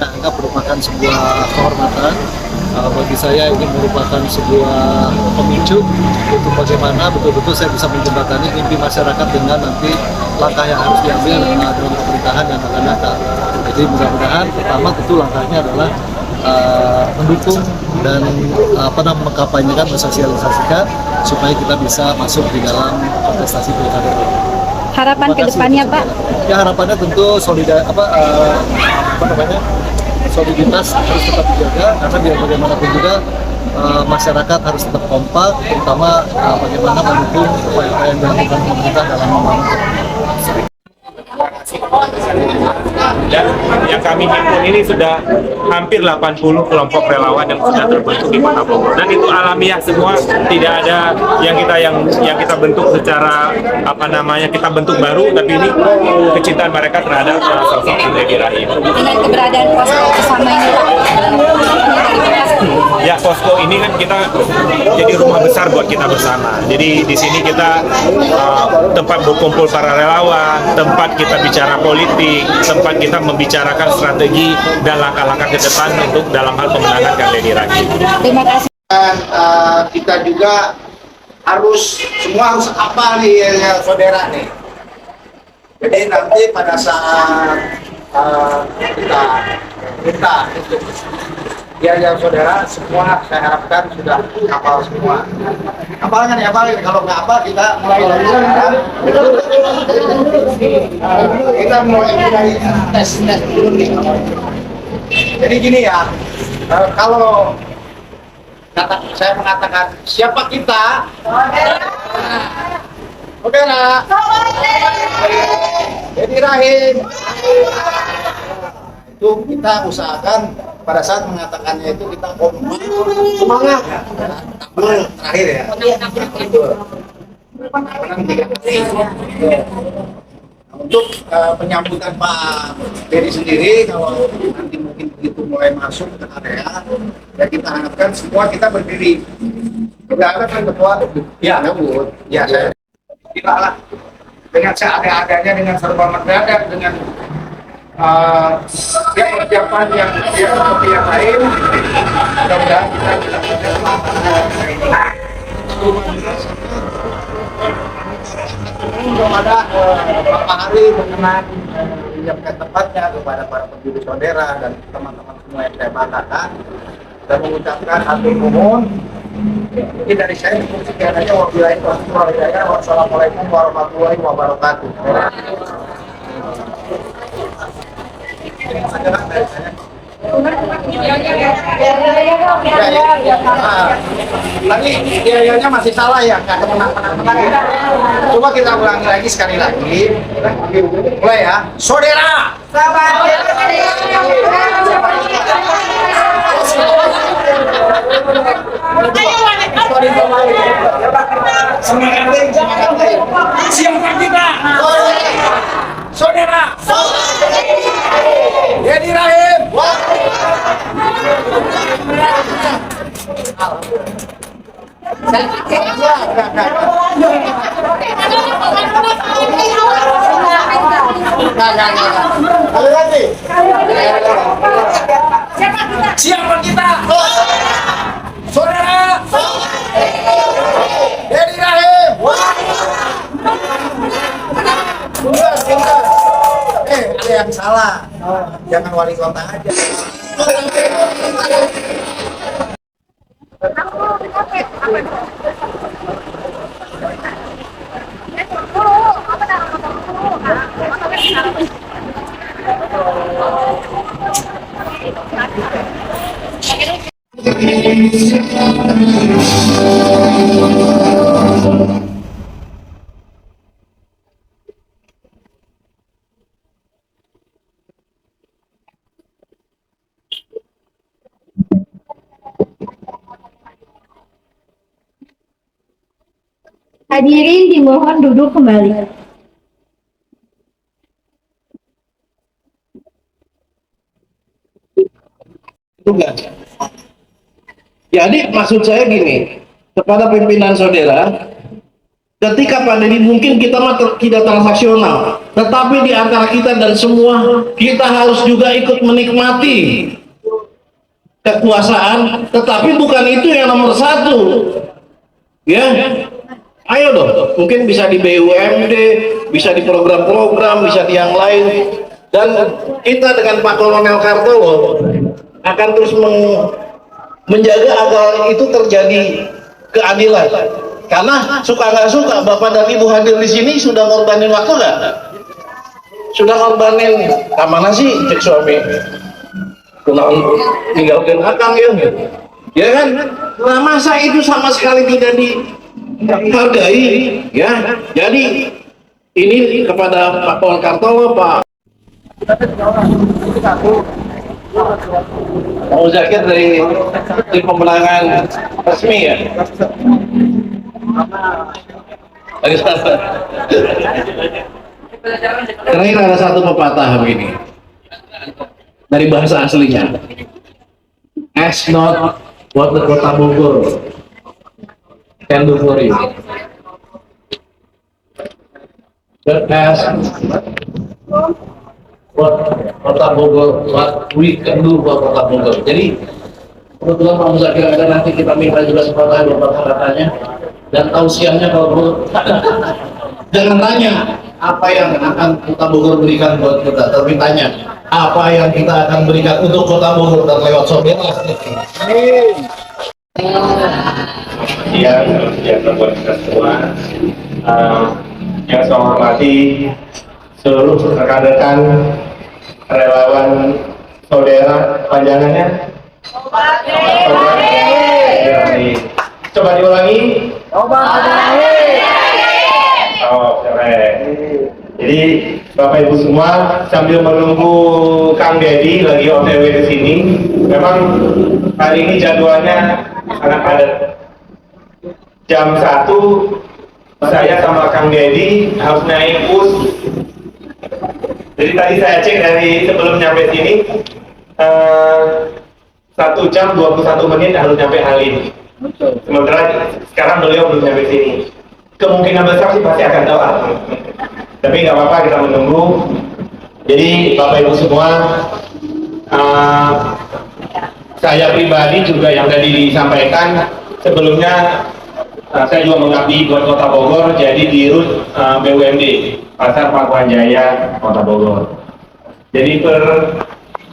saya anggap merupakan sebuah kehormatan. Bagi saya ini merupakan sebuah pemicu untuk bagaimana betul-betul saya bisa menjembatani mimpi masyarakat dengan nanti langkah yang harus diambil dalam pemerintahan yang akan datang. Jadi mudah-mudahan pertama tentu langkahnya adalah mendukung dan mengkampanyekan, mensosialisasikan supaya kita bisa masuk di dalam kontestasi pilkada. Harapan ke depannya, Pak? Ya, harapannya tentu soliditas harus tetap dijaga, karena biar bagaimanapun juga masyarakat harus tetap kompak, terutama bagaimana mendukung upaya-upaya yang dilakukan pemerintah dalam membangun. Dan yang kami himpun ini sudah hampir 80 kelompok relawan yang sudah terbentuk di Kota Bogor, dan itu alamiah semua, tidak ada yang kita bentuk secara kita bentuk baru, tapi ini kecintaan mereka terhadap sosok Edi Rahim. Dengan keberadaan posko bersama ini, ya, posko ini kan kita jadi rumah besar buat kita bersama. Jadi di sini kita tempat berkumpul para relawan, tempat kita bicara politik, tempat kita membicarakan strategi dan langkah-langkah ke depan untuk dalam hal pemenangan Kang Edi Rahim. Terima kasih. Dan kita juga semua harus apa nih ya, saudara nih. Jadi nanti pada saat kita minta untuk ya saudara semua, saya harapkan sudah hafal semua. Hafalnya nih, kalau nggak hafal kita mulai dari sekarang. Kita mulai dari tes dulu nih. Jadi gini ya, kalau saya mengatakan siapa kita? Oke lah. Edi Rahim. Itu kita usahakan pada saat mengatakannya itu kita kompak, semangat. Terakhir ya. Untuk penyambutan Pak Edi sendiri, kalau nanti mungkin begitu mulai masuk ke area, ya kita harapkan semua kita berdiri. Sudah ada kan ketua? Ya, ya saya. Kita lah dengan seadanya, dengan serba mendadak, dengan persiapan yang seperti yang lain. Mudah-mudahan kita bisa belum ada Bapak Hari berkenan menyiapkan tempatnya kepada para penjudi saudara dan teman-teman semua yang saya banggakan, dan mengucapkan hatur nuhun. Mungkin dari saya cukup sekian aja. Wassalamualaikum warahmatullahi wabarakatuh. Tadi biayanya masih salah ya, nggak ada menang-menang ya. Coba kita ulangi lagi sekali lagi. Mulai ya, saudara. Semangat. Siapa kita? Saudara. Edi Rahim. Siapa kita? Saudara. Edi Rahim. Ada yang salah. Jangan wali kota aja. Hadirin dimohon duduk kembali. Itu enggak. Jadi maksud saya gini, kepada pimpinan saudara, Ketika pandemi mungkin kita tidak transaksional, tetapi di antara kita dan semua kita harus juga ikut menikmati kekuasaan, tetapi bukan itu yang nomor satu. Ya, ayo dong, mungkin bisa di BUMD, bisa di program-program, bisa di yang lain. Dan kita dengan Pak Kolonel Kartowo akan terus menjaga agar itu terjadi keadilan. Karena suka nggak suka, Bapak dan Ibu hadir di sini sudah ngorbanin waktu nggak? Sudah ngorbanin, mana sih cek suami? Kenal tinggalkan akang ya, ya kan? Nah masa itu sama sekali tidak dihargai, ya? Jadi ini kepada Pak Kolonel Kartowo, Pak Mau Zakir dari tim pemenangan resmi ya. Karena ini ada satu pepatah begini dari bahasa aslinya. Ask not what the Kota Bogor can do for you, but ask what Kota Bogor, what we can do for Kota Bogor. Jadi kebetulan Pak Muzakir ada, nanti kita minta juga sepatah dua patah katanya dan tausiahnya kalau perlu. Jangan tanya apa yang akan Kota Bogor berikan buat kita, tapi tanya apa yang kita akan berikan untuk Kota Bogor dan lewat saudara. Ya, biasa buat kita semua. Yang saya hormati seluruh rekan-rekan relawan saudara, panjangannya coba diulangi. Oh, keren. Jadi Bapak Ibu semua sambil menunggu Kang Dedi lagi OTW ke sini, memang hari ini jadwalnya sangat padat. Jam 1 saya sama Kang Dedi harus naik bus. Jadi tadi saya cek dari sebelum nyampe sini 1 jam 21 menit harus nyampe Halim. Sementara sekarang beliau belum nyampe sini. Kemungkinan besar sih pasti akan doa. Tapi nggak apa-apa, kita menunggu. Jadi Bapak Ibu semua, saya pribadi juga yang tadi disampaikan sebelumnya, saya juga mengabdi buat Kota Bogor, jadi di RUT BUMD Pasar Pakuan Jaya, Kota Bogor. Jadi per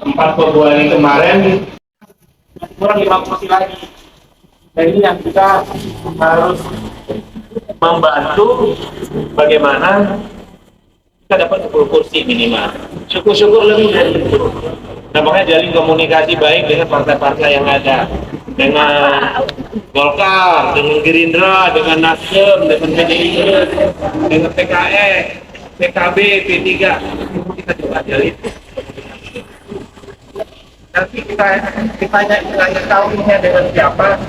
4 Februari kemarin kurang 5 kursi lagi. Dan ini yang kita harus membantu bagaimana kita dapat 10 kursi minimal. Syukur-syukur lebih dari itu. Nah, makanya jalin komunikasi baik dengan partai-partai yang ada, dengan Golkar, dengan Gerindra, dengan Nasdem, dengan PDIP, dengan PKS, PKB, P3. Kita coba jalin. Nanti kita tahu ini dengan siapa.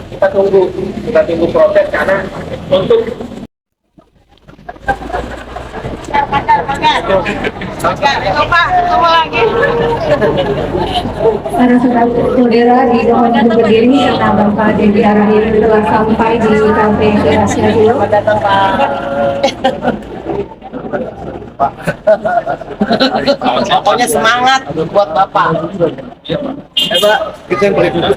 Kita tunggu proses, karena untuk Para saudara dimohon untuk berdiri karena Bapak Dedi Arahim telah sampai di kafe Terasnya dulu. Pokoknya semangat buat Bapak. Pak, kita yang berikutnya.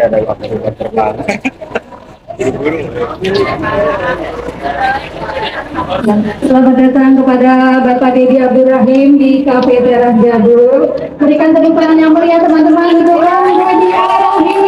ada waktu terbang. Selamat datang kepada Bapak Dedi Abdurrahim di Cafe Teras Jabul. Berikan tepuk tangan yang meriah teman-teman untuk Bang Dedi Arahim.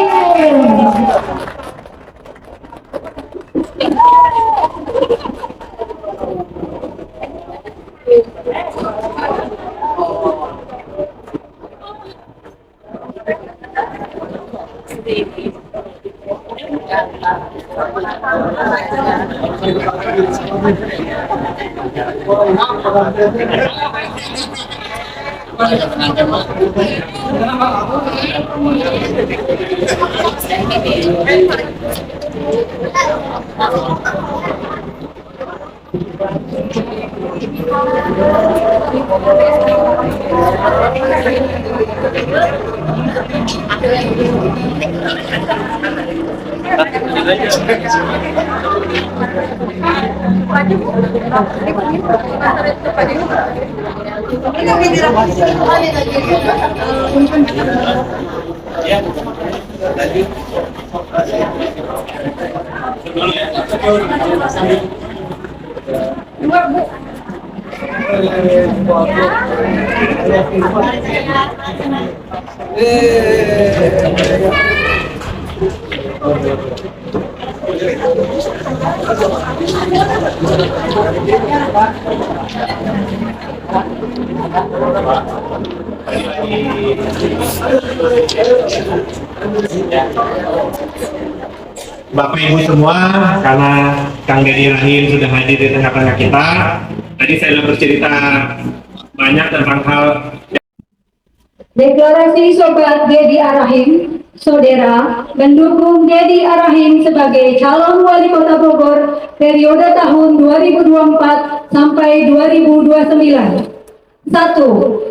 Bapak Ibu semua, karena Kang Dedi Rahim sudah hadir di tengah-tengah kita, tadi saya sudah bercerita banyak tentang hal. Deklarasi Sobat Dedi Arahim, Saudara, mendukung Dedi Arahim sebagai calon wali kota Bogor periode tahun 2024 sampai 2029. 1.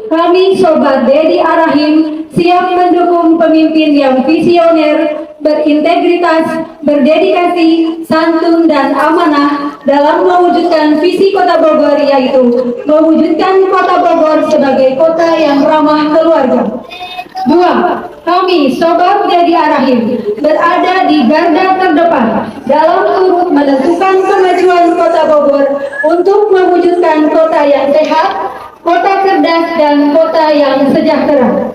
Kami Sobat Dedi Arahim siap mendukung pemimpin yang visioner, berintegritas, berdedikasi, santun, dan amanah dalam mewujudkan visi Kota Bogor, yaitu mewujudkan Kota Bogor sebagai kota yang ramah keluarga. 2. Kami Sobat Dedi Arahim berada di garda terdepan dalam turut menentukan kemajuan Kota Bogor untuk mewujudkan kota yang sehat, kota cerdas, dan kota yang sejahtera.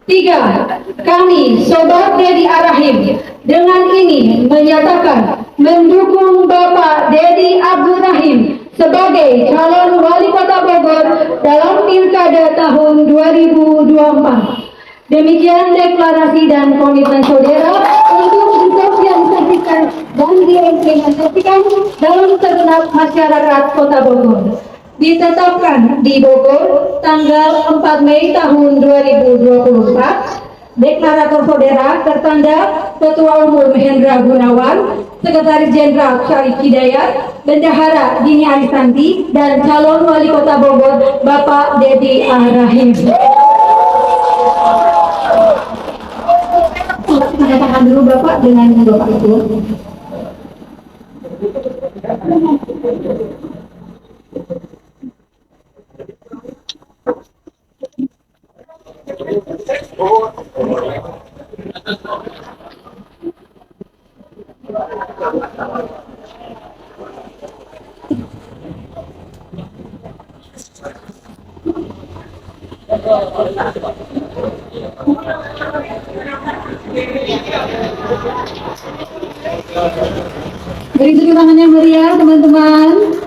3. Kami Sobat Dedi Arahim dengan ini menyatakan mendukung Bapak Dedi Abdurrahim sebagai calon wali kota Bogor dalam Pilkada tahun 2024. Demikian deklarasi dan komitmen saudara untuk disosialisasikan dan diimplementasikan dalam segenap masyarakat Kota Bogor. Ditetapkan di Bogor tanggal 4 Mei tahun 2024. Deklarator saudara tertanda Ketua Umum Hendra Gunawan, Sekretaris Jenderal Syarif Hidayat, Bendahara Dini Arisanti, dan calon wali kota Bogor Bapak Dedi Arahim. Tanda tangan dulu Bapak dengan Bapak Ibu. Beri tepuk tangan yang meriah teman-teman.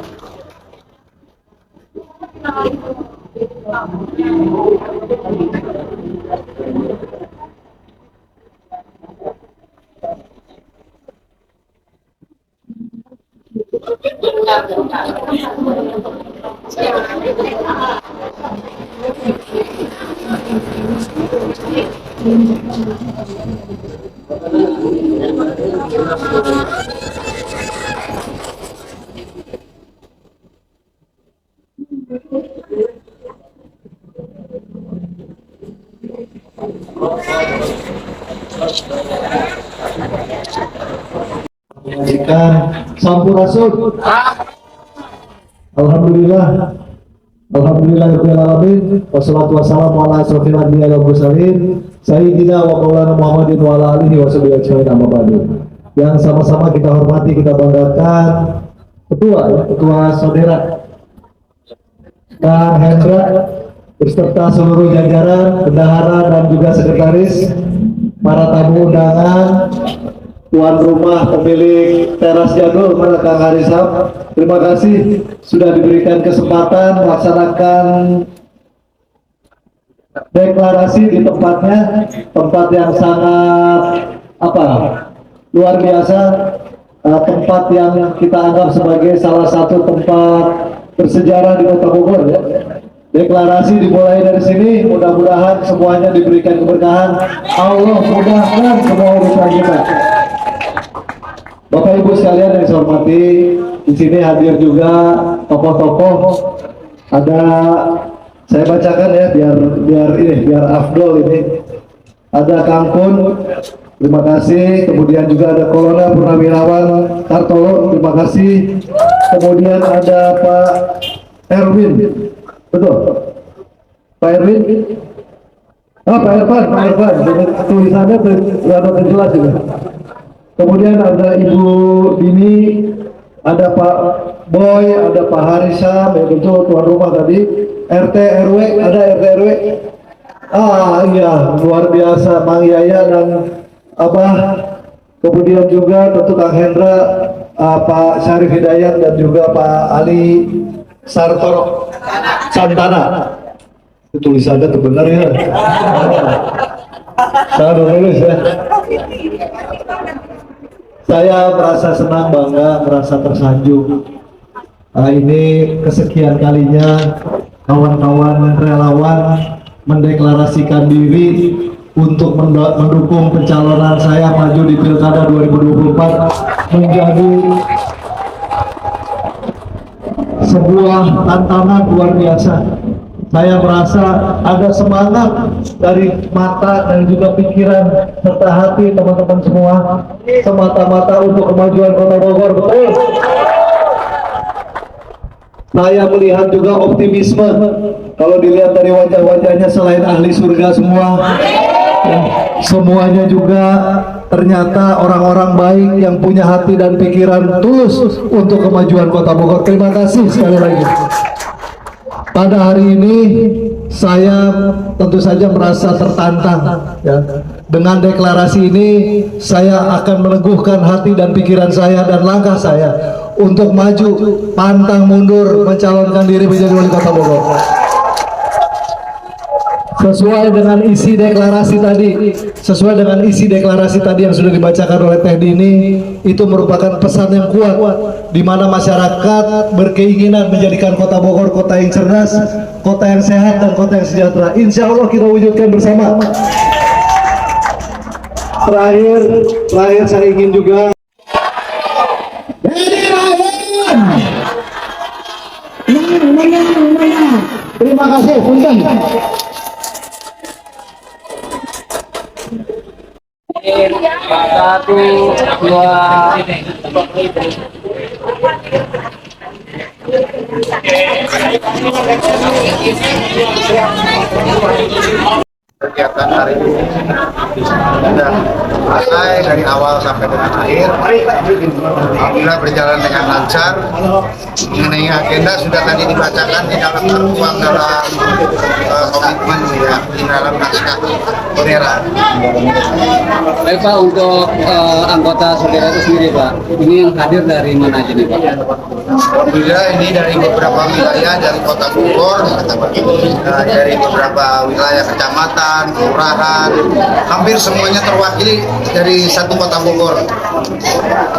Menyajikan sampurasun. Alhamdulillah. Alhamdulillahirrahmanirrahim. Wassalatu wassalamu ala asrofil anbiya wal mursalin Sayyidina wa maulana Muhammadin wa ala alihi wa sahbihi ajmain, amma ba'du. Yang sama-sama kita hormati, kita banggakan Ketua Saudara Kang Hendra beserta seluruh jajaran, bendahara, dan juga sekretaris, para tamu undangan, tuan rumah pemilik teras Jadul, Kang Harisam. Terima kasih sudah diberikan kesempatan melaksanakan deklarasi di tempatnya, tempat yang sangat luar biasa, tempat yang kita anggap sebagai salah satu tempat bersejarah di Kota Bogor, ya. Deklarasi dimulai dari sini, mudah-mudahan semuanya diberikan keberkahan. Allah mudahkan semua urusan kita. Bapak Ibu sekalian yang saya hormati, di sini hadir juga tokoh-tokoh. Ada, saya bacakan ya biar afdol ini. Ada Kang Kun, terima kasih. Kemudian juga ada Kolonel Purnawirawan Kartolo, terima kasih. Kemudian ada Pak Erwin, betul? Pak Erwin? Pak Irfan. Tulisannya terlalu jelas juga. Kemudian ada Ibu Dini, ada Pak Boy, ada Pak Harisam, ya betul tuan rumah tadi. RT RW, ada RT RW. Iya, luar biasa Mang Yaya dan Abah. Kemudian juga tentu Kang Hendra, Pak Syarif Hidayat dan juga Pak Ali Sartoro Santana. Tulisannya itu benar ya. Saya nulis ya. Saya merasa senang, bangga, merasa tersanjung. Ini kesekian kalinya kawan-kawan relawan mendeklarasikan diri untuk mendukung pencalonan saya maju di Pilkada 2024 menjadi sebuah tantangan luar biasa. Saya merasa ada semangat dari mata dan juga pikiran serta hati teman-teman semua, semata-mata untuk kemajuan Kota Bogor. Betul. Saya melihat juga optimisme kalau dilihat dari wajah-wajahnya, selain ahli surga semua, semuanya juga ternyata orang-orang baik yang punya hati dan pikiran tulus untuk kemajuan Kota Bogor. Terima kasih sekali lagi. Pada hari ini saya tentu saja merasa tertantang ya. Dengan deklarasi ini saya akan meneguhkan hati dan pikiran saya dan langkah saya untuk maju pantang mundur mencalonkan diri menjadi wali kota Bogor. Sesuai dengan isi deklarasi tadi yang sudah dibacakan oleh Teh Dini, itu merupakan pesan yang kuat di mana masyarakat berkeinginan menjadikan Kota Bogor kota yang cerdas, kota yang sehat dan kota yang sejahtera. Insya Allah kita wujudkan bersama. Terakhir saya ingin juga terima kasih, punten. Satu, dua. Kegiatan hari ini sudah selesai dari awal sampai dengan akhir. Alhamdulillah berjalan dengan lancar. Mengenai agenda sudah tadi dibacakan di dalam tertuang dalam komitmen ya, di dalam naskah Saudara. Baik Pak, untuk anggota saudara itu sendiri Pak, ini yang hadir dari mana aja nih Pak? Alhamdulillah ini dari beberapa wilayah dari Kota Bogor, dari beberapa wilayah kecamatan, kelurahan, hampir semuanya terwakili dari satu Kota Bogor.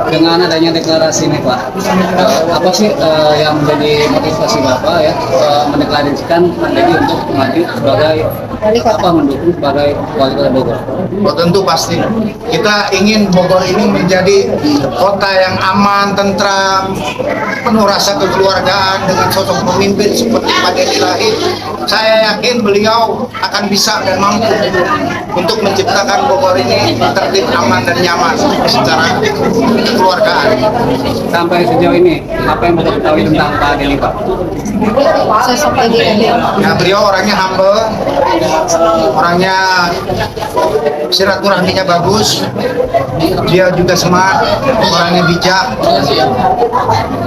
Dengan adanya deklarasi ini Pak, apa sih yang menjadi motivasi Bapak ya mendeklarasikan Andi untuk maju sebagai mendukung sebagai wali kota Bogor? Oh, tentu pasti kita ingin Bogor ini menjadi kota yang aman, tentram, penuh rasa kekeluargaan dengan sosok pemimpin seperti Pak Deddy Lahir. Saya yakin beliau akan bisa dan mampu untuk menciptakan Bogor ini tertib, aman dan nyaman secara kekeluargaan. Sampai sejauh ini, apa yang Bapak ketahui tentang Pak Deddy Pak? Sosok Deddy. Ya, beliau orangnya humble, orangnya silaturahminya bagus, dia juga smart, orangnya bijak.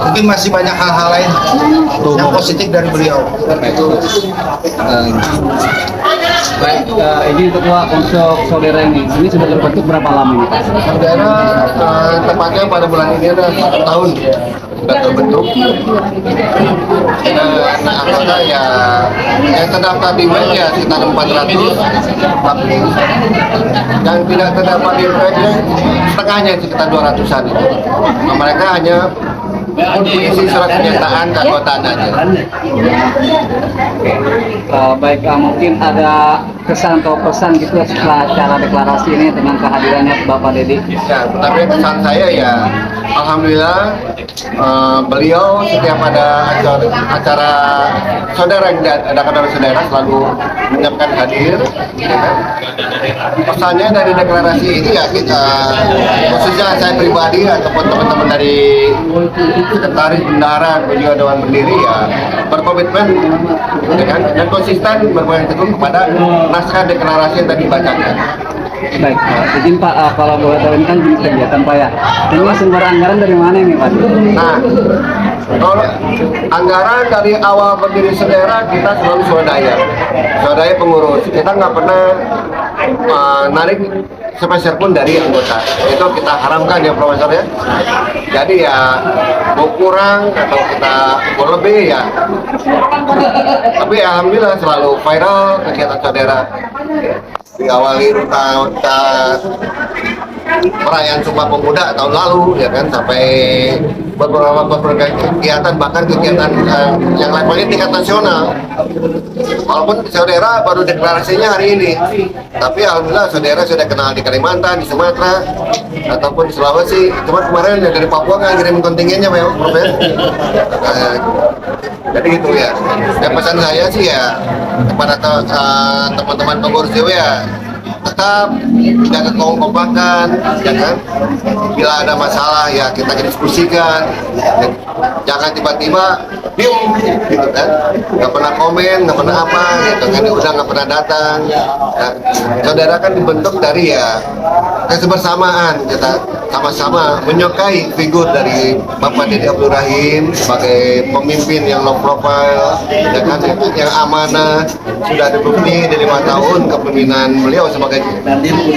Mungkin masih banyak hal-hal lain yang positif dari beliau. Baik, ini ketua untuk saudara ini sudah terbentuk berapa lama ini Pak? Saudara tepatnya pada bulan ini ada 1 tahun sudah terbentuk. Dan anggota ya yang terdaftar di web ya sekitar 400, tapi yang tidak terdaftar di web setengahnya sekitar 200-an itu. Nah, mereka hanya isi surat pernyataan keanggotaan aja. Baik, mungkin ada kesan atau pesan gitu setelah acara deklarasi ini dengan kehadirannya Bapak Dedi. Ya, tapi pesan saya ya, alhamdulillah beliau setiap ada acara saudara yang diadakan oleh saudara selalu menyiapkan hadir. Ya kan? Pesannya dari deklarasi ini ya kita, khususnya saya pribadi ataupun teman-teman dari sekretaris bendahara juga dewan berdiri ya berkomitmen ya kan, dan konsisten berpegang teguh kepada naskah deklarasi yang tadi dibacakan. Baik, izin Pak, kalau boleh tahu ini kan jenis kegiatan Pak ya. Ini sumber anggaran dari mana ini Pak? Nah, kalau anggaran dari awal berdiri saudara kita selalu swadaya pengurus. Kita nggak pernah narik sepeser pun dari anggota. Itu kita haramkan ya Profesor ya. Jadi ya mau kurang atau kita mau lebih ya. Tapi alhamdulillah selalu viral kegiatan saudara. Diawali ruta perayaan Sumpah Pemuda tahun lalu ya kan, sampai beberapa kegiatan, bahkan kegiatan yang levelnya tingkat nasional. Walaupun saudara baru deklarasinya hari ini, tapi alhamdulillah saudara sudah kenal di Kalimantan, di Sumatera, ataupun di Sulawesi. Cuma kemarin yang dari Papua nggak ngirim kontingennya memang Prof. Jadi gitu ya. Dan pesan saya sih ya kepada teman-teman pengurus JW ya, tetap jaga kekompakan, ya kan? Bila ada masalah ya kita diskusikan, jangan tiba-tiba diem, gitu kan? Nggak pernah komen, nggak pernah apa, gitu kan? Udah nggak pernah datang. Nah, saudara kan dibentuk dari ya kebersamaan, kita sama-sama menyukai figur dari Bapak Dedi Abdul Rahim sebagai pemimpin yang low profile, ya kan? Yang amanah, sudah terbukti di 5 tahun kepemimpinan beliau sebagai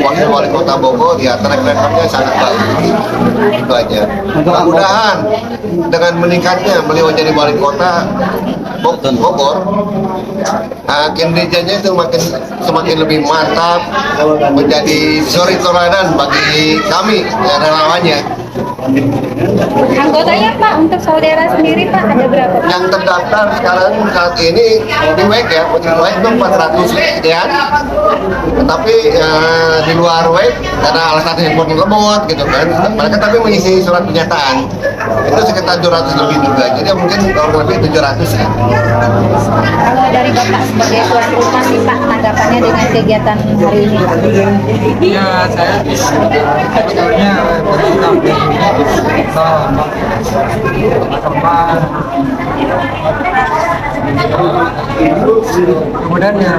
wakil wali kota Bogor, ya track recordnya sangat bagus. Itu aja. Mudah-mudahan dengan meningkatnya beliau jadi wali kota Bogor, kinerjanya itu semakin lebih mantap, menjadi suri teladan bagi kami ya, relawannya. Anggotanya Pak, untuk saudara sendiri Pak ada berapa? Yang terdaftar sekarang saat ini di WEC ya, di WEC itu 400 sekian. Tetapi di luar WEC karena alasan handphone lemot gitu kan, mereka tapi mengisi surat pernyataan itu sekitar 200 lebih juga. Jadi mungkin kurang lebih 700 ya. Kalau dari Bapak sebagai tuan rumah nih Pak, tanggapannya dengan kegiatan hari ini Pak? Ya, saya sebetulnya bertanggung teman-teman, kemudian ya